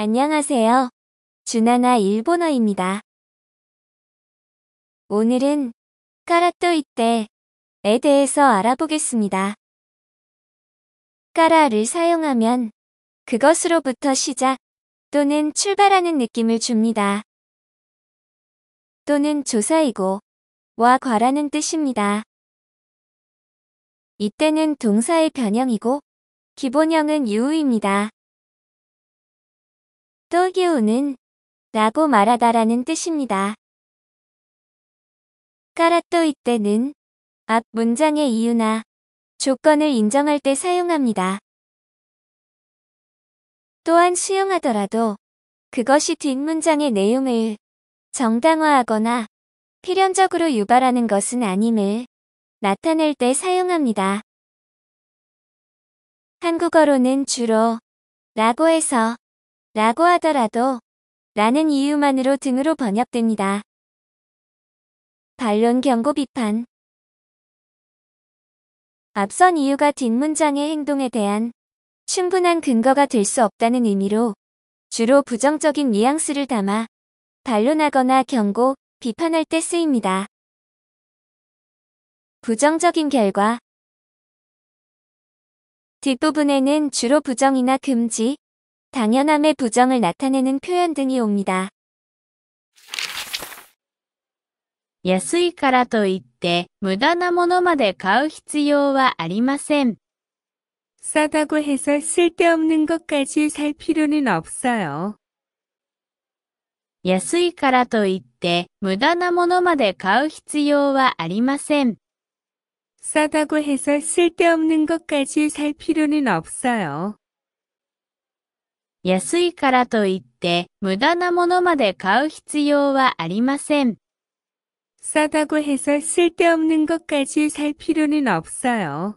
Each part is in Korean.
안녕하세요. 주나나 일본어입니다. 오늘은 까라또 이때에 대해서 알아보겠습니다. 까라를 사용하면 그것으로부터 시작 또는 출발하는 느낌을 줍니다. 또는 조사이고 와 과라는 뜻입니다. 이때는 동사의 변형이고 기본형은 유우입니다. 또 유우는 라고 말하다라는 뜻입니다. 까라또 이때는 앞 문장의 이유나 조건을 인정할 때 사용합니다. 또한 수용하더라도 그것이 뒷문장의 내용을 정당화하거나 필연적으로 유발하는 것은 아님을 나타낼 때 사용합니다. 한국어로는 주로 라고 해서 라고 하더라도 라는 이유만으로 등으로 번역됩니다. 반론 경고 비판. 앞선 이유가 뒷문장의 행동에 대한 충분한 근거가 될 수 없다는 의미로 주로 부정적인 뉘앙스를 담아 반론하거나 경고, 비판할 때 쓰입니다. 부정적인 결과. 뒷부분에는 주로 부정이나 금지, 당연함의 부정을 나타내는 표현 등이 옵니다. 安いからといって無駄なものまで買う必要はありません。 싸다고 해서 쓸데없는 것까지 살 필요는 없어요. 安いからといって無駄なものまで買う必要はありません。 싸다고 해서 쓸데없는 것까지 살 필요는 없어요. 安いからといって無駄なものまで買う必要はありません。 싸다고 해서 쓸데없는 것까지 살 필요는 없어요.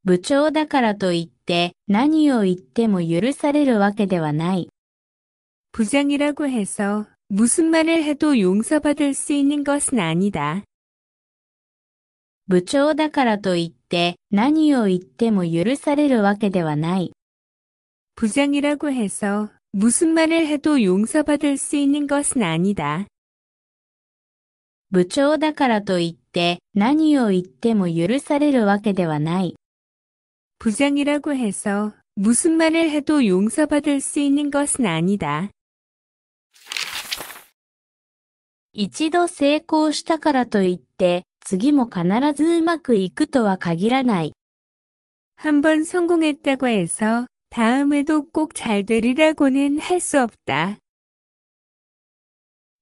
部長だからといって何を言っても許されるわけではない。 부장이라고 해서 무슨 말을 해도 용서받을 수 있는 것은 아니다. 部長だからといって何を言っても許されるわけではない。 부장이라고 해서 무슨 말을 해도 용서받을 수 있는 것은 아니다. 部長だからといって何を言っても許されるわけではない。 부장이라고 해서 무슨 말을 해도 용서받을 수 있는 것은 아니다. 一度成功したからといって次も必ずうまくいくとは限らない。 한 번 성공했다고 해서 다음에도 꼭 잘 되리라고는 할 수 없다.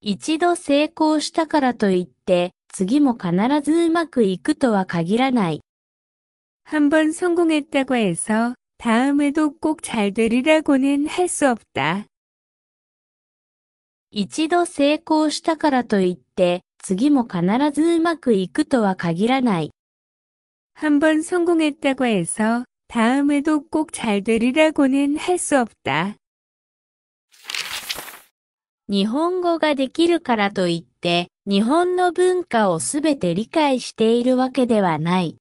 一度成功したからといって次も必ずうまくいくとは限らない。 한 번 성공했다고 해서 다음에도 꼭 잘 되리라고는 할 수 없다. 一度成功したからといって次も必ずうまくいくとは限らない。 한 번 성공했다고 해서 다음에도 꼭 잘 되리라고는 할 수 없다. 日本語ができるからといって日本の文化をすべて理解しているわけではない。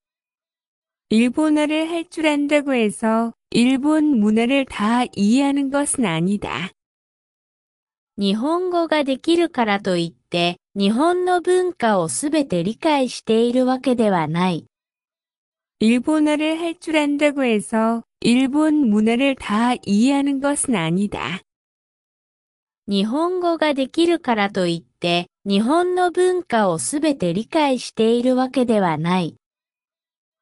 일본어를 할 줄 안다고 해서 일본 문화를 다 이해하는 것은 아니다. 日本語ができるからといって日本の文化をすべて理解しているわけではない。 일본어를 할 줄 안다고 해서 일본 문화를 다 이해하는 것은 아니다. 日本語ができるからといって日本の文化をすべて理解しているわけではない。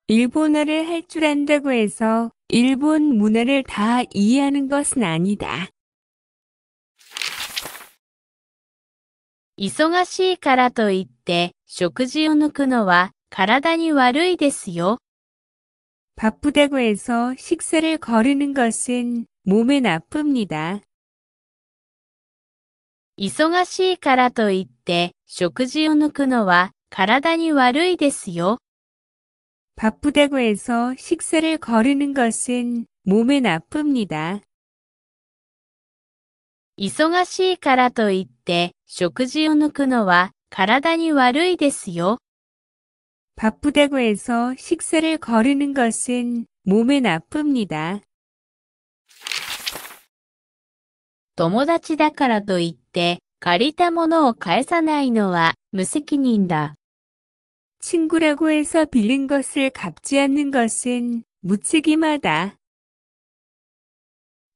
일본어를 할 줄 안다고 해서 일본 문화를 다 이해하는 것은 아니다. 忙しいからといって食事を抜くのは体に悪いですよ。 바쁘다고 해서 식사를 거르는 것은 몸에 나쁩니다. 忙しいからといって食事を抜くのは体に悪いですよ。 바쁘다고 해서 식사를 거르는 것은 몸에 나쁩니다. 忙しいからといって食事を抜くのは体に悪いですよ。 바쁘다고 해서 식사를 거르는 것은 몸에 나쁩니다. 友達だからといって、借りたものを返さないのは無責任だ。 친구라고 해서 빌린 것을 갚지 않는 것은 무책임하다.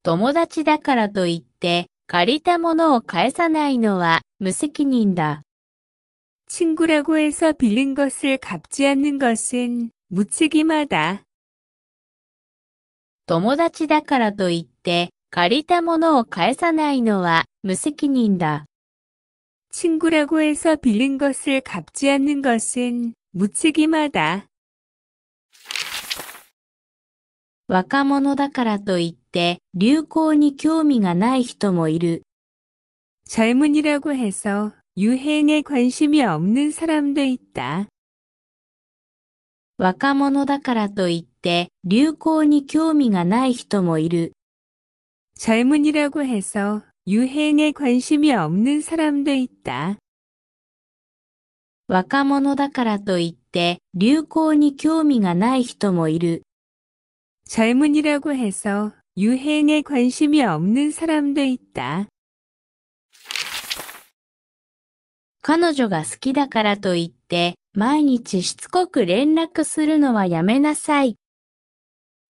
友達だからといって、借りたものを返さないのは無責任だ。 친구라고 해서 빌린 것을 갚지 않는 것은 무책임하다. 友達だからといって、借りたものを返さないのは無責任だ。 친구라고 해서 빌린 것을 갚지 않는 것은 무책임하다. 若者だからといって、流行に興味がない人もいる。 젊은이라고 해서 유행에 관심이 없는 사람도 있다. 若者だからといって、流行に興味がない人もいる。 젊은이라고 해서 유행에 관심이 없는 사람도 있다. 若者だからといって、流行に興味がない人もいる。 젊은이라고 해서 유행에 관심이 없는 사람도 있다. 彼女が好きだからといって、毎日しつこく連絡するのはやめなさい。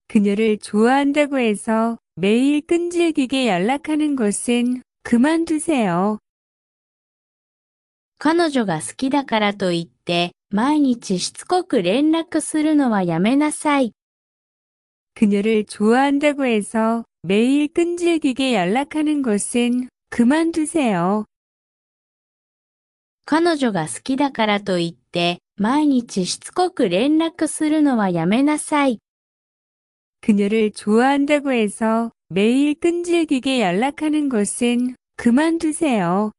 그녀를 좋아한다고 해서 매일 끈질기게 연락하는 것은 그만두세요. 彼女が好きだからといって、毎日しつこく連絡するのはやめなさい。 그녀를 좋아한다고 해서 매일 끈질기게 연락하는 것은 그만두세요. 彼女が好きだからといって、毎日しつこく連絡するのはやめなさい。 그녀를 좋아한다고 해서 매일 끈질기게 연락하는 것은 그만두세요.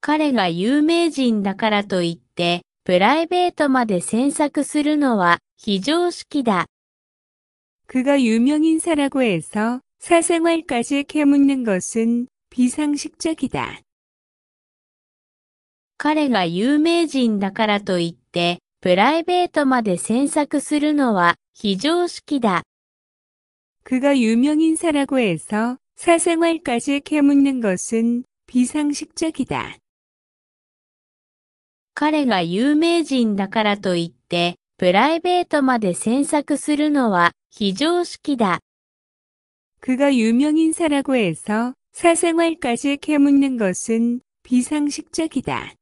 彼が有名人だからといって、プライベートまで詮索するのは非常識だ。 그가 유명인사라고 해서 사생활까지 캐묻는 것은 비상식적이다. 彼が有名人だからといって、プライベートまで詮索するのは非常識だ。 그가 유명인사라고 해서 사생활까지 캐묻는 것은 비상식적이다. 彼が有名人だからといって、プライベートまで詮索するのは非常識だ。 그가 유명인사라고 해서 사생활까지 캐묻는 것은 비상식적이다.